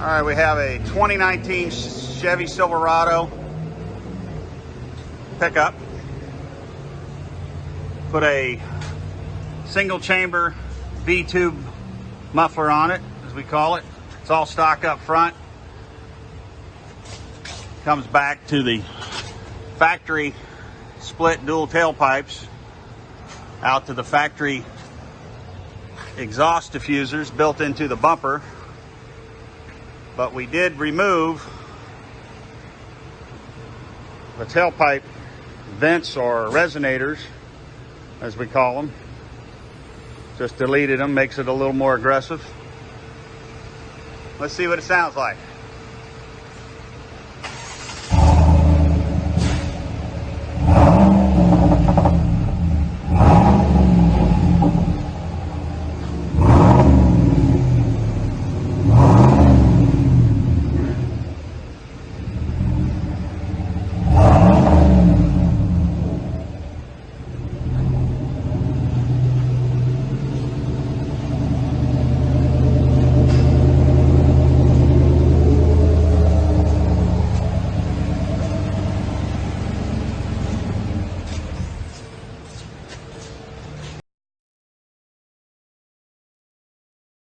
All right, we have a 2019 Chevy Silverado pickup. Put a single chamber V-tube muffler on it, as we call it. It's all stock up front. Comes back to the factory split dual tailpipes out to the factory exhaust diffusers built into the bumper. But we did remove the tailpipe vents, or resonators as we call them. Just deleted them, makes it a little more aggressive. Let's see what it sounds like.